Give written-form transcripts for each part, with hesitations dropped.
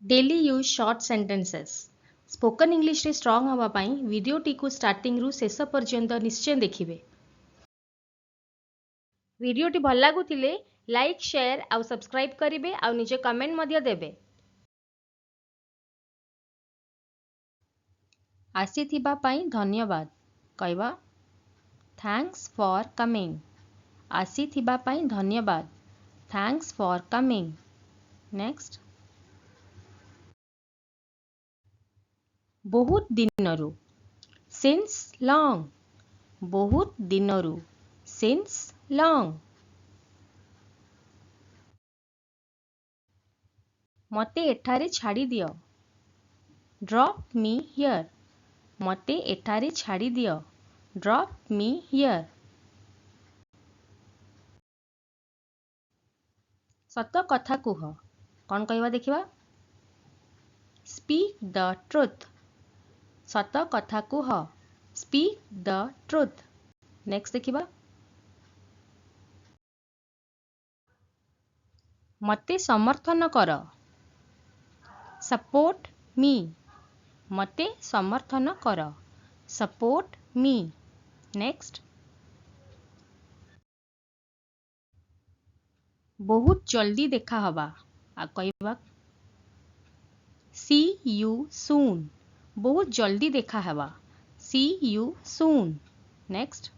Daily use short sentences spoken English रे strong हवा पाई वीडियोटी को स्टार्टिंग रु शेष पर्यंत निश्चय देखिए। वीडियोटी भल लगुले लाइक शेयर आउ सब्सक्राइब करेंगे आउ निजे कमेंट मध्य देबे। आसीथिबा पाई धन्यवाद कहवा थैंक्स फॉर कमिंग। आसीथिबा पाई धन्यवाद थैंक्स फॉर कमिंग। नेक्स्ट बहुत दिनरु सिंस लॉन्ग। बहुत दिनरु सिंस लॉन्ग। मते एठारे छाड़ी दियो ड्रॉप मी हियर। मते एठारे छाड़ी दियो ड्रॉप मी हियर। सत कथा कुह कौन कहवा देखिबा स्पीक द ट्रुथ। सत कथा कुह स्पीक द ट्रुथ। नेक्स्ट देखिबा मते समर्थन कर सपोर्ट मी। मते समर्थन कर सपोर्ट मी। नेक्स्ट बहुत जल्दी देखा हवा आ कहवा सी यू सून। बहुत जल्दी देखा हवा सी यू सून। नेक्स्ट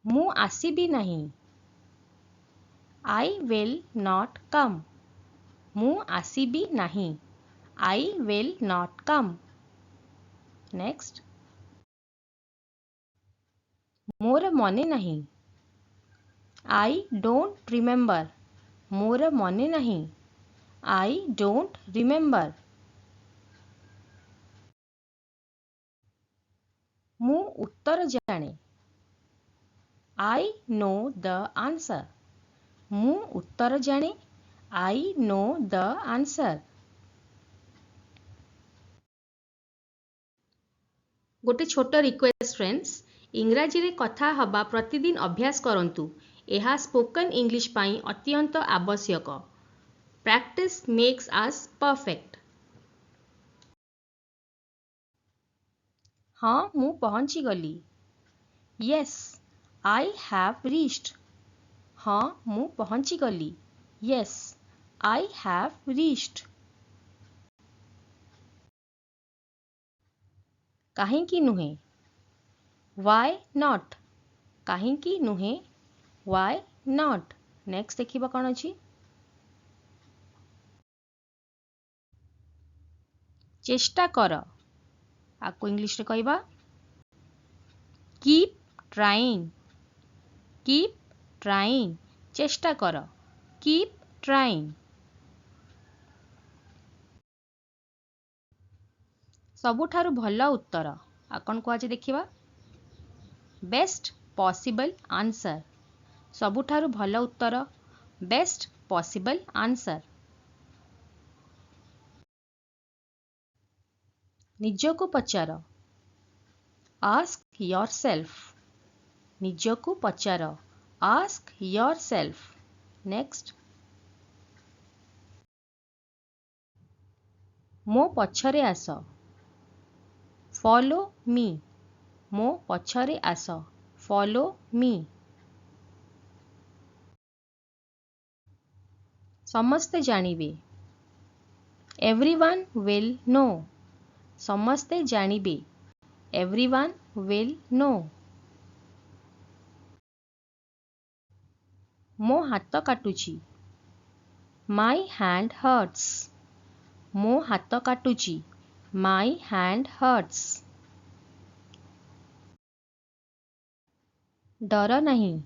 मु आसीबी नहीं आई विल नॉट कम। मु आसीबी नहीं I will not come. Next मोर मने नहीं आई डोंट रिमेंबर। मोर मने नहीं आई डोंट रिमेंबर। मु उत्तर जाने आई नो द आंसर। मु उत्तर जाने आई नो द आंसर। गोटे छोट रिक्वेस्ट फ्रेंड्स इंग्राजी रे कथा हवा प्रतिदिन अभ्यास करंतु। एहा स्पोकन इंग्लिश पाई अत्यंत आवश्यक। Practice makes us perfect. हाँ मु पहुंची गली यस आई हैव रीच्ड। हाँ मु पहुंची गली यस आई हैव रीच्ड। काहेकि नुहे वाई नॉट। काहेकि नुहे वाई नॉट। नेक्स्ट देखिबा कौन अछि चेष्टा कर आपको इंग्लिश रे कहबा कीप ट्राइंग। कीप ट्राइंग चेष्टा कर कीप ट्राइंग। सबुठारु भल उत्तर आपन को आज देखिबा बेस्ट पॉसिबल आंसर। सबुठारु भल उत्तर बेस्ट पॉसिबल आंसर। निजको पचार आस्क योरसेल्फ। निजको पचार आस्क योरसेल्फ। नेक्स्ट मो पछरे आस फॉलो मी। मो पछरे आस फॉलो मी। समस्ते जानिबे एवरीवन विल नो। समस्ते जानिबे एवरीवन विल नो। मो हाथ काटुची माई हैंड हर्ट्स। मो हाथ काटुची माई हैंड हर्ट्स। डर नहीं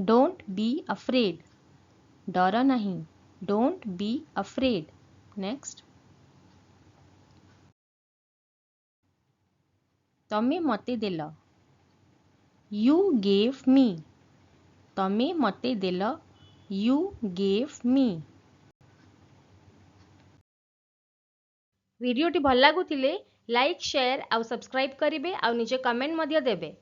डोंट बी अफ्रेड। डर नहीं डोंट बी अफ्रेड। नेक्स्ट तमे मते देल यू गेव मी। तमे मते देल यू गेव मी। वीडियोटी भल लगुले लाइक शेयर आउ सब्सक्राइब करेंगे आउ निजे कमेंट मध्य देबे।